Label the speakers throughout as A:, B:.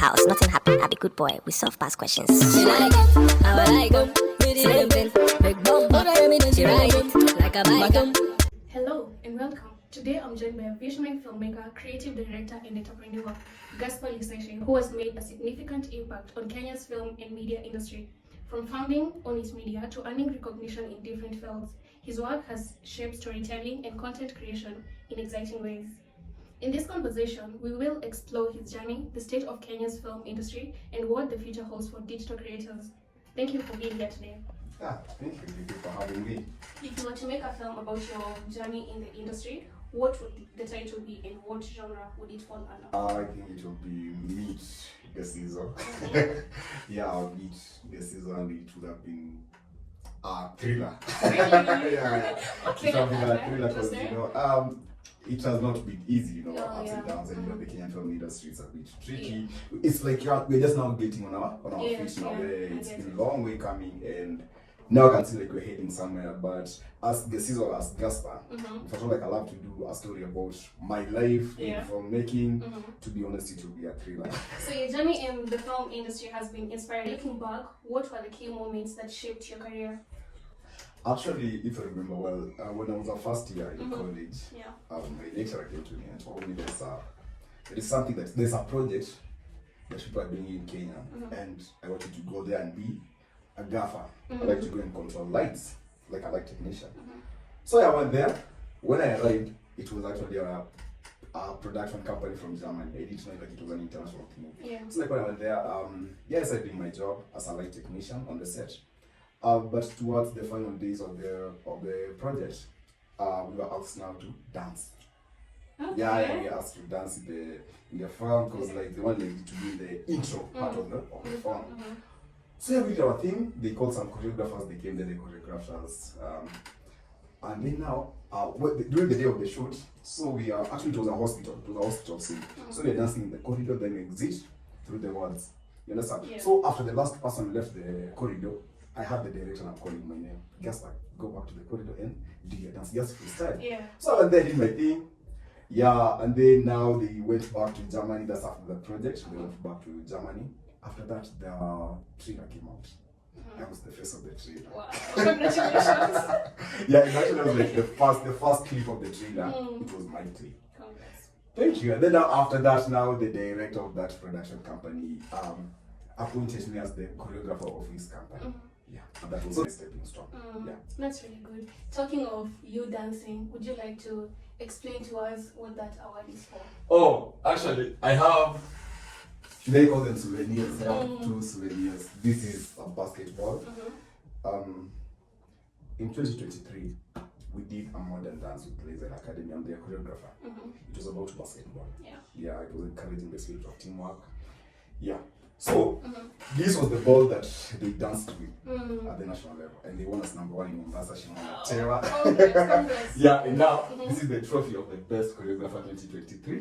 A: house, nothing happened. I be good boy. We solve past questions.
B: She like it, how I like them. Slipping, big bum, but I mean she ride it like a bike.
C: Hello and welcome. Today I'm joined by a visionary filmmaker, creative director and entrepreneur, Gaspar Liseshe, who has made a significant impact on Kenya's film and media industry. From founding on its media to earning recognition in different fields, his work has shaped storytelling and content creation in exciting ways. In this conversation, we will explore his journey, the state of Kenya's film industry, and what the future holds for digital creators. Thank you for being here today.
D: Thank you for having me.
C: If you were to make a film about your journey in the industry, what would the title be and what genre would it fall under?
D: I think it will be Meet the Season. Yeah, Meet the Season. It would have been a thriller.
C: Really?
D: Yeah.
C: Okay.
D: It would have been a thriller because, it has not been easy, ups
C: yeah.
D: and downs, and the Kenyan film industry is a bit tricky. It's like we're just now getting on our feet now. It's been a long way coming, and now I can see like we're heading somewhere. But as the season, as Gaspar, if I feel like I love to do a story about my life in filmmaking, to be honest, it will be a thriller.
C: So your journey in the film industry has been inspiring. Looking back, what were the key moments that shaped your career?
D: Actually, if I remember well, when I was a first year in college, my lecturer came to me and told me there's a project that people are doing in Kenya, and I wanted to go there and be a gaffer. I like to go and control lights, like a light technician. So I went there. When I arrived, it was actually a production company from Germany. I didn't know that it was an international thing. So like when I went there, yes, I did my job as a light technician on the set. But towards the final days of the project, we were asked now to dance.
C: Okay.
D: Yeah, we asked to dance in the film because like they wanted to do the intro part of the film. So we did our thing. They called some choreographers. They came there, they choreographed us. And then now, during the day of the shoot, so we are actually it was a hospital. It was a hospital scene. So we are dancing in the corridor. Then we exit through the wards. You understand? Yeah. So after the last person left the corridor, I had the director and I'm calling my name. Guess what? Go back to the corridor and do your dance. Just freestyle. Yeah. So I went there, did my thing. Yeah, and then now they went back to Germany. That's after the project. They went back to Germany. After that, the trailer came out. I was the face of the trailer.
C: Wow! Congratulations!
D: Yeah, it actually was like the first clip of the trailer. It was my clip.
C: Congrats.
D: Thank you. And then now after that, now the director of that production company appointed me as the choreographer of his company. Yeah, and that was a stepping stone. Yeah,
C: that's really good. Talking of you dancing, would you like to explain to us what that award is for?
D: Oh, actually, I have. Should I call them souvenirs? I have two souvenirs. This is a basketball. In 2023, we did a modern dance with Laser Academy. I'm the choreographer. It was about basketball. Yeah, it was encouraging the spirit of teamwork. Yeah. So, this was the ball that they danced with at the national level, and they won us number 1 in Mombasa,
C: Congrats.
D: Yeah, and now this is the trophy of the best choreographer 2023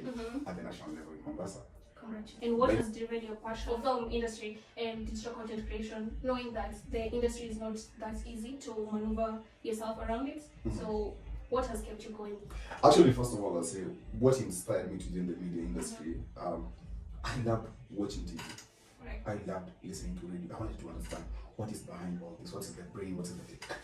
D: at the national level in Mombasa.
C: Congratulations. And what has driven your passion for film industry and digital content creation, knowing that the industry is not that easy to maneuver yourself around it? So, what has kept you going?
D: Actually, first of all, I'll say what inspired me to join the media industry. I love watching TV. I loved listening to radio. I wanted to understand what is behind all this, what is the brain, what is the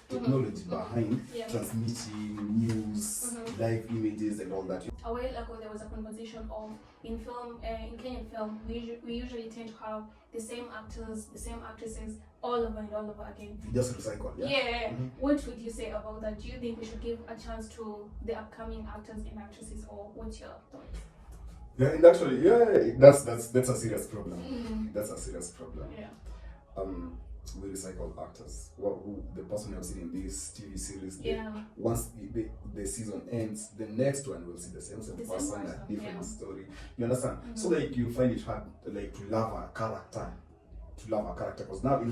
D: technology behind transmitting news, live images and all that.
C: A while ago there was a conversation of in Kenyan film, we usually tend to have the same actors, the same actresses all over and all over again.
D: Just recycle, yeah?
C: What would you say about that? Do you think we should give a chance to the upcoming actors and actresses, or what's your thought?
D: Yeah, and actually, that's a serious problem. That's a serious problem.
C: Yeah.
D: We recycle actors. The person you've seen in this TV series, once the season ends, the next one will see the same person, a different story. You understand? So like you find it hard like to love a character. Because now in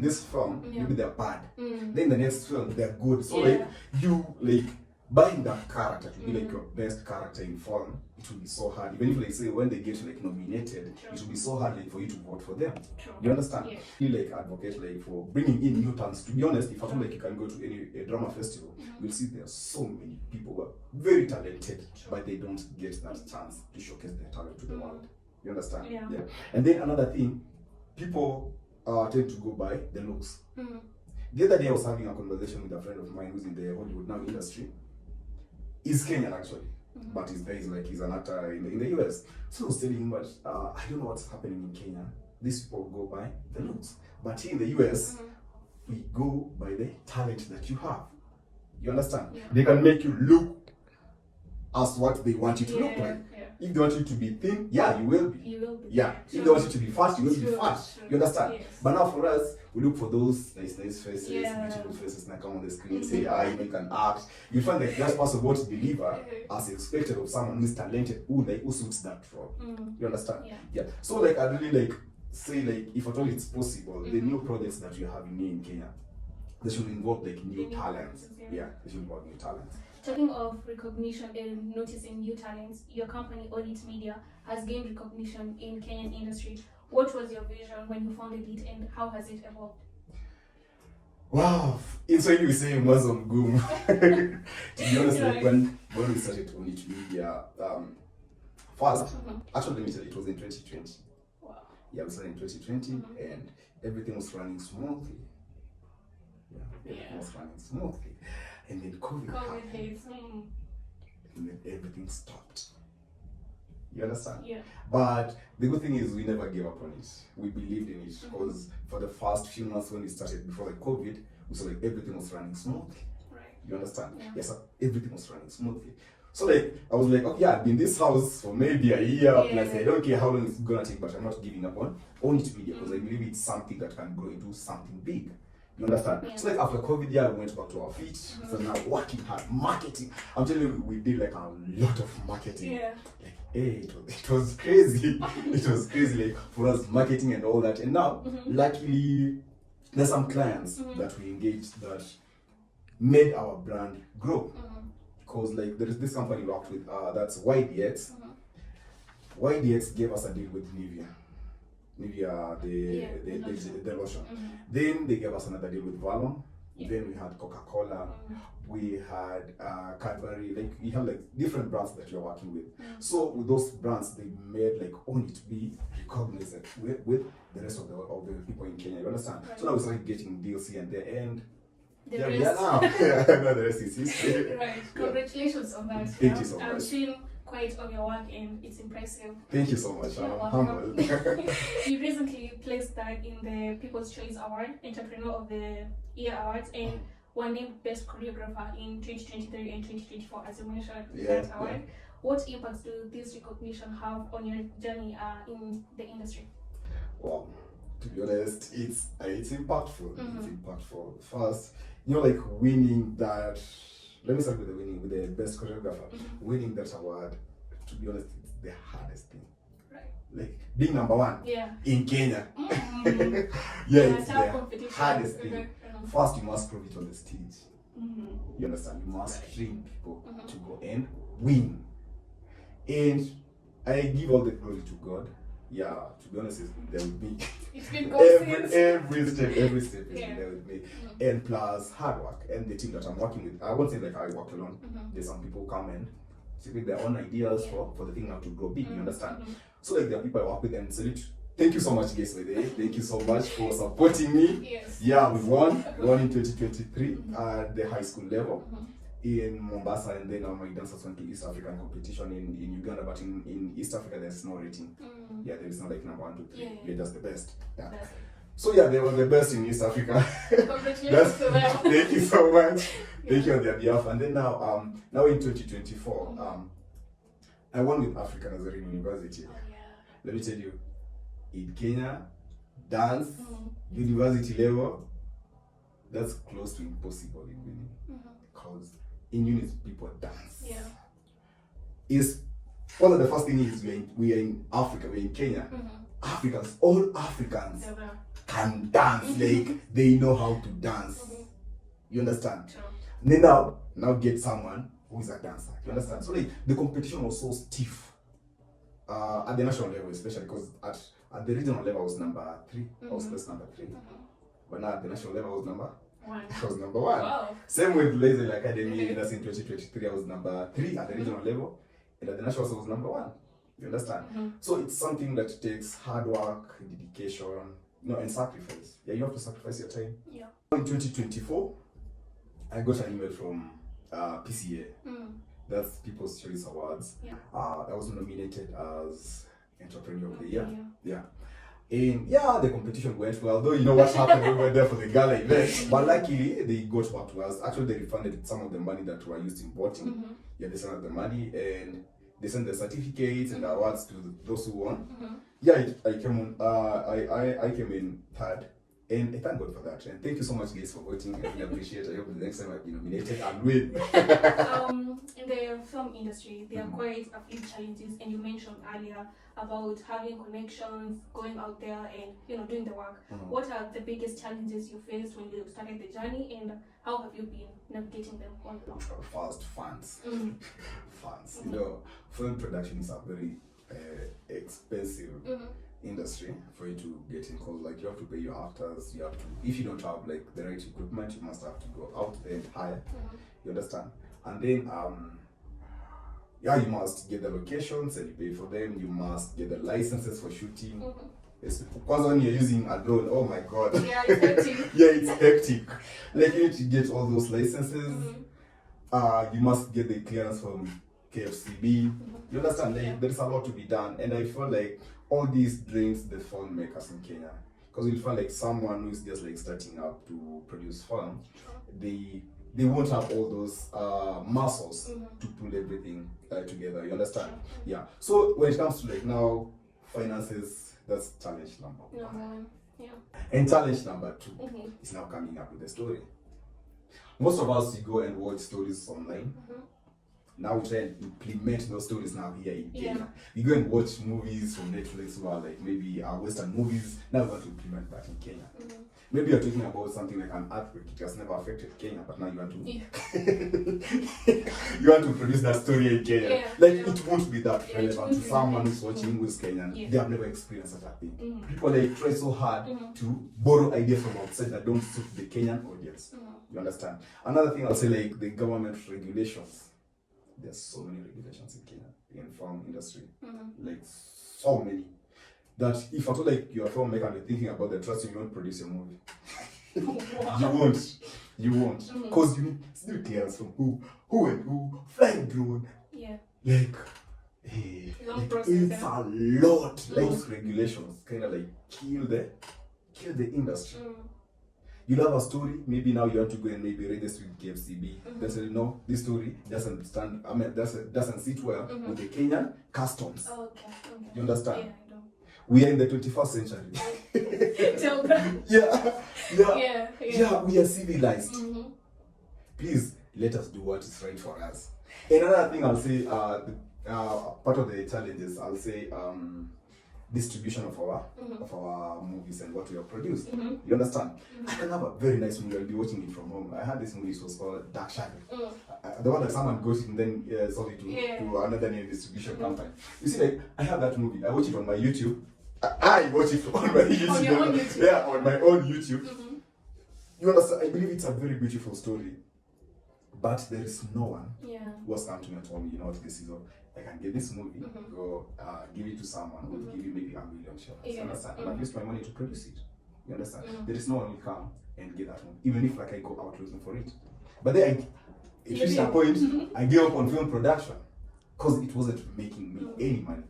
D: this film, maybe they're bad. Then the next film they're good. So like you like buying that character to be like your best character in film, it will be so hard. Even if like say when they get like nominated, it will be so hard like for you to vote for them. You understand? You like advocate like for bringing in new talents. To be honest, if I feel like you can go to any drama festival, you'll see there are so many people who are very talented, but they don't get that chance to showcase their talent to the world. You understand?
C: Yeah.
D: And then another thing, people tend to go by the looks.
C: Mm-hmm.
D: The other day I was having a conversation with a friend of mine who's in the Hollywood now industry. He's Kenyan actually, but he's an actor in the US. So I was telling him, but I don't know what's happening in Kenya. These people go by the looks, but here in the US, we go by the talent that you have. You understand?
C: Yeah.
D: They can make you look as what they want you to look like.
C: Yeah.
D: If they want you to be thin, yeah, you will be.
C: You will be.
D: Yeah. If they want you to be fat, you will be fat. You understand?
C: Yes.
D: But now for us, we look for those nice faces,
C: Yeah.
D: beautiful faces, and come on the screen, say, you can act. You find that that's person won't deliver as expected of someone who's talented, who suits that role. You understand?
C: Yeah.
D: So like I really like say like if at all it's possible, the new projects that you have in Kenya, they should involve like new talents. Yeah, they should involve new talents.
C: Talking of recognition and noticing new talents, your company Audit Media has gained recognition in Kenyan industry. What was your vision when you founded it, and how has it evolved?
D: Wow, it's when you say Muslim Goom. To be honest, like when we started Audit Media, first, actually let me tell you, it was in 2020.
C: Wow.
D: Yeah, we started in 2020 and everything was running smoothly. Everything was running smoothly. And then COVID happened.
C: hits.
D: And then everything stopped. You understand?
C: Yeah.
D: But the good thing is we never gave up on it. We believed in it because for the first few months when we started before the COVID, we saw like everything was running smoothly.
C: Right.
D: You understand?
C: Yeah.
D: Yes, sir. Everything was running smoothly. So like I was like, okay, I've been in this house for maybe a year. Plus I don't care how long it's gonna take, but I'm not giving up on it media because I believe it's something that can grow into something big. You understand?
C: Yeah.
D: So like after COVID, we went back to our feet. So now working hard, marketing. I'm telling you, we did like a lot of marketing.
C: Yeah.
D: Like, hey, it was crazy. It was crazy, like for us marketing and all that. And now, luckily, there's some clients that we engaged that made our brand grow. Because like there is this company we worked with, that's YDX. YDX gave us a deal with Nivea, the lotion. Then they gave us another deal with Valon. Then we had Coca-Cola. We had Cadbury. Like we have like different brands that you're working with. So with those brands, they made like only to be recognized with the rest of the people in Kenya. You understand?
C: Right.
D: So now we started getting deals here and there, and
C: The
D: yeah,
C: rest.
D: we are now. No, the rest is history.
C: Right. Congratulations on that.
D: Thank you so
C: I'm
D: much.
C: seeing quite of your work and it's impressive.
D: Thank you so much.
C: You're
D: I'm
C: welcome.
D: humbled.
C: You recently placed that in the People's Choice Award, Entrepreneur of the Year Awards, and one named Best Choreographer in 2023 and 2024, as you mentioned that award. What impacts do this recognition have on your journey in the industry?
D: Well, to be honest, it's impactful. It's impactful. First, you know, like winning that. Let me start with the best choreographer. Winning that award, to be honest, it's the hardest thing.
C: Right.
D: Like being number one in Kenya. It's
C: tough
D: the
C: competition.
D: hardest thing. First, you must prove it on the stage. You understand? You must train people to go and win. And I give all the glory to God. Yeah, to be honest, it's been there with me.
C: It's been God since.
D: every step has been there with me. And plus hard work and the team that I'm working with. I won't say like I work alone. There's some people come and with their own ideas for the thing now to grow big, you understand? So like there are people I work with and salute. Thank you so much, guys, for that. Thank you so much for supporting me.
C: Yes.
D: Yeah, we won in 2023 at the high school level in Mombasa, and then my dancers went to East African competition in Uganda, but in East Africa there's no rating. Yeah, there is no like number 1, 2, 3. You're just the best. Yeah. So yeah, they were the best in East Africa.
C: Congratulations to them.
D: Thank you so much. Thank you on their behalf. And then now in 2024, I won with African Nazarene University. Let me tell you, in Kenya, dance, university level, that's close to impossible in winning. Because in units, people dance.
C: Yeah.
D: Is one of the first things is we are in Africa, we're in Kenya. Africans, all Africans can dance, like they know how to dance. You understand?
C: Sure.
D: Then now get someone who is a dancer. You understand? So like the competition was so stiff at the national level, especially because at the regional level I was number 3. I was placed number 3. But now at the national level I was number 1. I was number 1.
C: Wow.
D: Same with Lazy Academy. That's in 2023. I was number 3 at the regional level, and at the national I was number 1. You understand? So it's something that takes hard work, dedication, and sacrifice. Yeah, you have to sacrifice your time.
C: Yeah.
D: In 2024, I got an email from PCA. That's People's Choice Awards.
C: Yeah.
D: I was nominated as Entrepreneur of the Year.
C: Yeah.
D: And the competition went well, though you know what happened, we were there for the gala event. But luckily, they got back to us. Actually, they refunded some of the money that were used in voting. Yeah, they sent us the money and they sent the certificates and the awards to those who won. Yeah, I came on. I came in third. And I thank God for that. And thank you so much, guys, for voting. I really appreciate it. I hope the next time I'll be nominated and win.
C: In the film industry, there are quite a few challenges, and you mentioned earlier about having connections, going out there, and doing the work. What are the biggest challenges you faced when you started the journey, and how have you been navigating them all along?
D: First, funds. Funds. Film production is a very expensive industry for you to get in, because like you have to pay your actors, you have to, if you don't have like the right equipment, you must have to go out there and hire. You understand? And then you must get the locations and you pay for them, you must get the licenses for shooting. Because when you're using a drone, oh my god.
C: Yeah, it's hectic.
D: It's hectic. Like you need to get all those licenses. You must get the clearance from KFCB. You understand? Like there's a lot to be done, and I feel like all these drains the filmmakers in Kenya, because you feel like someone who's just like starting up to produce film, they won't have all those muscles to pull everything together. You understand? Yeah. So when it comes to like now finances, that's challenge number one.
C: Yeah.
D: And challenge number two is now coming up with the story. Most of us, you go and watch stories online. Now we try and implement those stories now here in Kenya. We go and watch movies from Netflix who are like maybe Western movies. Now we want to implement that in Kenya. Maybe you're talking about something like an earthquake. It has never affected Kenya, but now you want to you want to produce that story in Kenya. It won't be that relevant to someone who's watching who's Kenyan. They have never experienced such a thing. People like try so hard to borrow ideas from outside that don't suit the Kenyan audience. You understand? Another thing I'll say, like the government regulations. There's so many regulations in Kenya in film industry, like so many, that if at all like you're a filmmaker and you're thinking about the trust, you won't produce your movie. You won't, because you need still clearance from who and who, flying drone. Like it's a lot. Like regulations kind of like kill the industry. You'll have a story, maybe now you have to go and maybe register with KFCB. They say, no, this story doesn't stand, doesn't sit well with the Kenyan customs.
C: Okay.
D: You understand?
C: Yeah, I know.
D: We are in the 21st century.
C: Tell them.
D: Yeah, we are civilized. Please, let us do what is right for us. Another thing I'll say, part of the challenges, I'll say, distribution of our movies and what we have produced. You understand? I can have a very nice movie. I'll be watching it from home. I had this movie, it was called Dark Shadow. The one that someone goes and then sold it to another new distribution company. You see, like I have that movie. I watch it on my YouTube. I watch it on my YouTube.
C: On your own YouTube.
D: Yeah, on my own YouTube. You understand? I believe it's a very beautiful story. But there is no one who has come to me and told me, you know what, this is all. I can get this movie, go give it to someone who will give you maybe $1 million shares. You understand? And I've used my money to produce it. You understand? There is no one who will come and get that movie, even if like I go out looking for it. But then it reached a point I gave up on film production because it wasn't making me any money.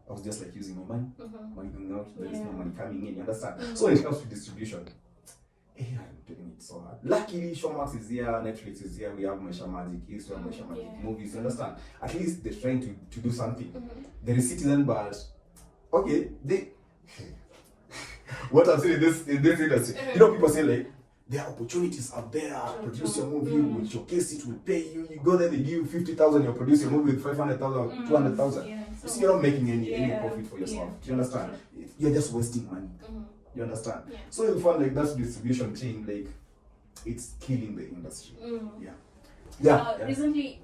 D: I was just like using my money, money going out, there is no money coming in. You understand? So when it comes to distribution, I'm doing it so hard. Luckily, Showmax is here, Netflix is here, we have Maisha Magic, we have Maisha Magic movies, you understand? At least they're trying to do something. There is Citizen, but okay, what I'm saying in this industry, people say like, there are opportunities out there, produce your movie, we'll showcase it, we'll pay you, you go there, they give you 50,000, you'll produce your movie with 500,000 or 200,000. You see, you're not making any profit for yourself. Do you understand? You're just wasting money. You understand? So you find like that distribution chain, like it's killing the industry.
C: Recently,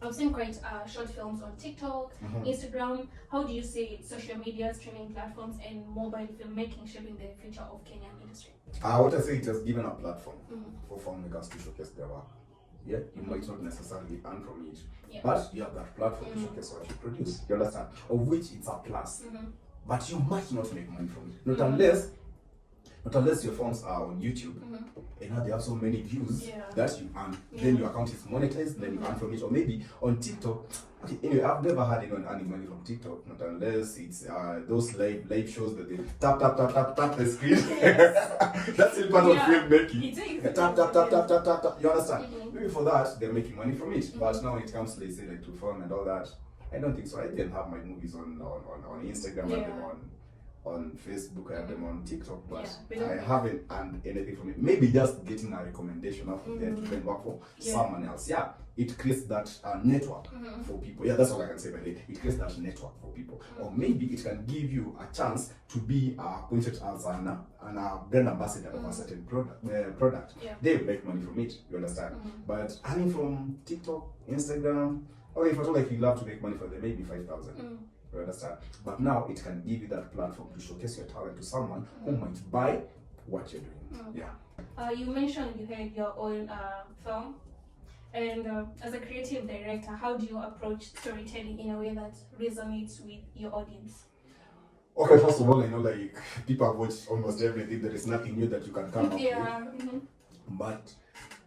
C: I've seen quite short films on TikTok, Instagram. How do you see social media, streaming platforms, and mobile filmmaking shaping the future of Kenyan industry?
D: What I say, it has given a platform for filmmakers to showcase their work. Yeah, you might not necessarily earn from it,
C: Yeah.
D: but you have that platform to showcase what you produce. You understand? Of which it's a plus. But you might not make money from it. Not unless your films are on YouTube and now they have so many views that you earn. Then your account is monetized, then you earn from it. Or maybe on TikTok. Okay, anyway, I've never had anyone earning money from TikTok, not unless it's those live shows that they tap the screen. That's still part of filmmaking. Tap. You understand? Maybe for that they're making money from it. But now when it comes to, let's say, like to film and all that, I don't think so. I didn't have my movies on Instagram, I have them on Facebook, I have them on TikTok, but I haven't earned anything from it. Maybe just getting a recommendation out there to then work for someone else. Yeah, it creates that network for people. Yeah, that's all I can say by the way. It creates that network for people. Or maybe it can give you a chance to be appointed as a brand ambassador of a certain product. They will make money from it, you understand? But earning from TikTok, Instagram, or if at all like you love to make money from them, maybe 5,000. You understand? But now it can give you that platform to showcase your talent to someone who might buy what you're doing. Yeah.
C: You mentioned you had your own film, and as a creative director, how do you approach storytelling in a way that resonates with your audience?
D: Okay, first of all, I know like people have watched almost everything. There is nothing new that you can come up with. But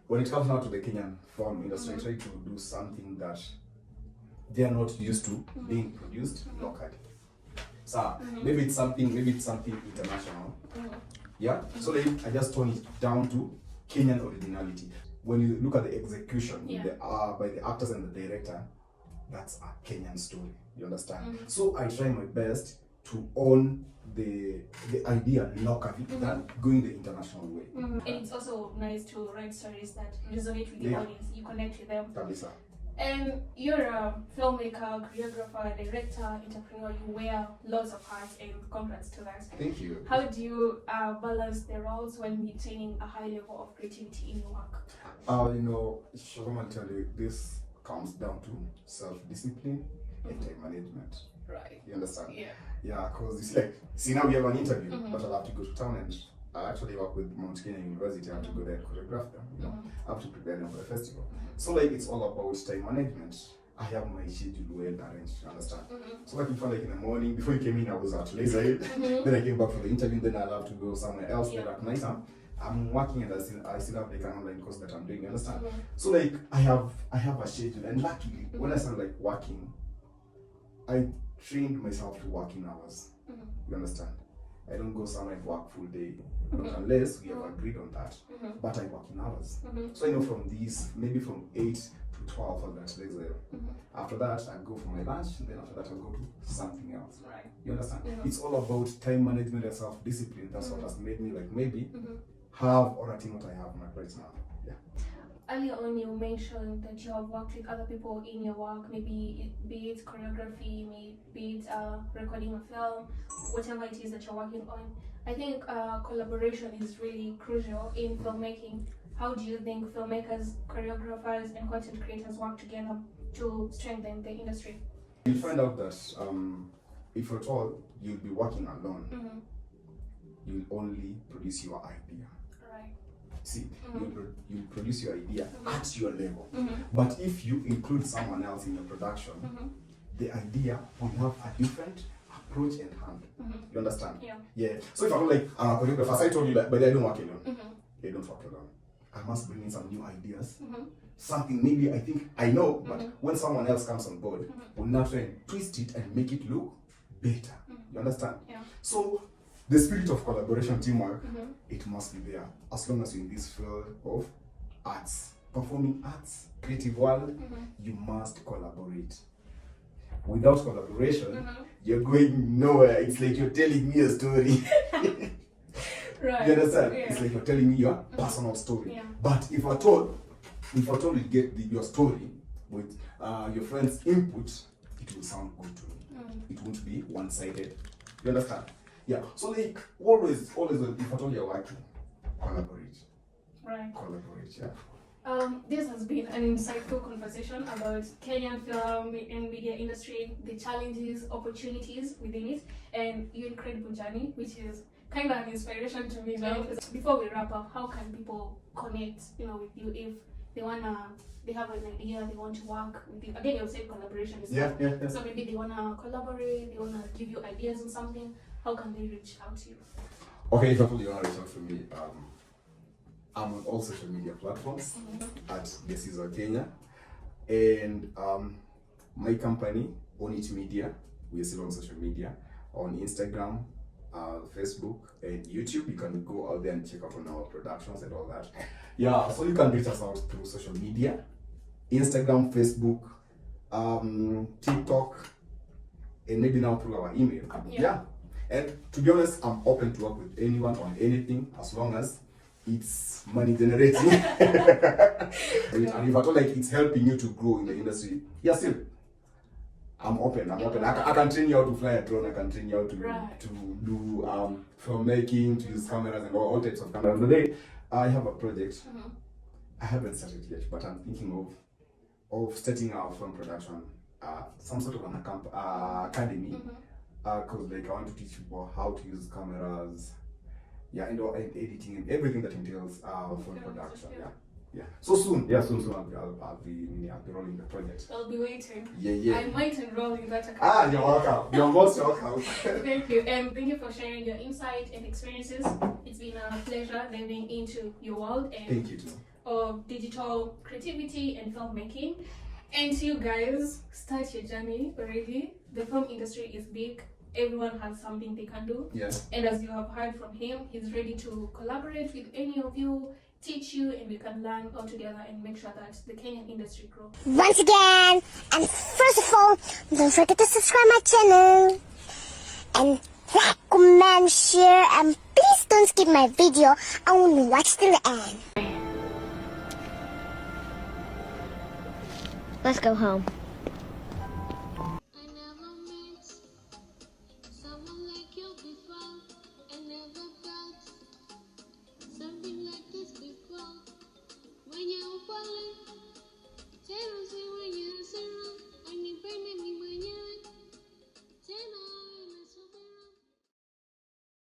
D: when it comes now to the Kenyan film industry, I try to do something that they are not used to being produced locally. So maybe it's something international. Yeah. So like, I just tone it down to Kenyan originality. When you look at the execution by the actors and the director, that's a Kenyan story. You understand? So I try my best to own the idea locally than going the international way.
C: And it's also nice to write stories that resonate with the audience. You connect with them. And you're a filmmaker, choreographer, director, entrepreneur. You wear lots of hats, and congrats to that.
D: Thank you.
C: How do you balance the roles when maintaining a high level of creativity in your work?
D: Shalom, I'll tell you, this comes down to self-discipline and time management.
C: Right.
D: You understand?
C: Yeah.
D: Yeah, because it's like, see now we have an interview, but I'll have to go to town and I actually work with Mount Kenya University. I have to go there and choreograph them, I have to prepare them for the festival. So like it's all about time management. I have my schedule well arranged, you understand? So like before, like in the morning, before you came in, I was at Laser. Then I came back for the interview, then I'll have to go somewhere else. Then at night I'm working and I still have like an online course that I'm doing, you understand? So like I have a schedule, and luckily when I started like working, I trained myself to working hours. You understand? I don't go somewhere and work full day, not unless we have agreed on that. But I work in hours. So I know from these, maybe from 8 to 12 on that laser. After that, I go for my lunch, and then after that, I'll go to something else.
C: Right.
D: You understand? It's all about time management and self-discipline. That's what has made me like maybe have or attain what I have right now. Yeah.
C: Earlier on, you mentioned that you have worked with other people in your work, maybe be it choreography, be it recording a film, whatever it is that you're working on. I think collaboration is really crucial in filmmaking. How do you think filmmakers, choreographers, and content creators work together to strengthen the industry?
D: You'll find out that if at all you'll be working alone, you'll only produce your idea. See, you produce your idea at your level. But if you include someone else in your production, the idea will have a different approach and hand. You understand? Yeah. So if I'm like a choreographer, as I told you, like, but I don't work alone. I don't work alone. I must bring in some new ideas. Something maybe I think I know, but when someone else comes on board, we'll now try and twist it and make it look better. You understand? So the spirit of collaboration, teamwork, it must be there as long as you're in this field of arts, performing arts, creative world. You must collaborate. Without collaboration, you're going nowhere. It's like you're telling me a story.
C: Right.
D: You understand? It's like you're telling me your personal story. But if at all you get your story with your friend's input, it will sound good to me. It won't be one-sided. You understand? Yeah. So like always, if at all you're working, collaborate.
C: Right.
D: Collaborate. Yeah.
C: This has been an insightful conversation about Kenyan film and media industry, the challenges, opportunities within it, and your incredible journey, which is kind of an inspiration to me now. Before we wrap up, how can people connect, with you if they have an idea, they want to work with you. Again, you'll say collaboration is
D: Yeah, yeah, yeah.
C: So maybe they wanna collaborate, they wanna give you ideas on something. How can they reach out to you?
D: Okay, if you want to reach out to me, I'm on all social media platforms at Gesizo Kenya, and my company, On It Media, we are still on social media, on Instagram, Facebook, and YouTube. You can go out there and check out on our productions and all that. Yeah, so you can reach us out through social media, Instagram, Facebook, TikTok, and maybe now through our email. Yeah. And to be honest, I'm open to work with anyone on anything as long as it's money generating. And if I feel like it's helping you to grow in the industry, yeah, still, I'm open. I can train you how to fly a drone. I can train you how to do filmmaking, to use cameras and all types of cameras. Today, I have a project. I haven't started yet, but I'm thinking of starting our film production, some sort of an academy. Because like I want to teach people how to use cameras, and editing and everything that entails film production. Yeah. So soon, I'll be rolling the project.
C: I'll be waiting.
D: Yeah.
C: I might enroll in that academy.
D: You're welcome. You're most welcome.
C: Thank you, and thank you for sharing your insight and experiences. It's been a pleasure diving into your world and
D: thank you too.
C: Of digital creativity and filmmaking. And to you guys, start your journey already. The film industry is big. Everyone has something they can do.
D: Yes.
C: And as you have heard from him, he's ready to collaborate with any of you, teach you, and we can learn all together and make sure that the Kenyan industry grows.
A: Once again, and first of all, don't forget to subscribe my channel. And like, comment, share, and please don't skip my video. I want to watch till the end.
B: Let's go home.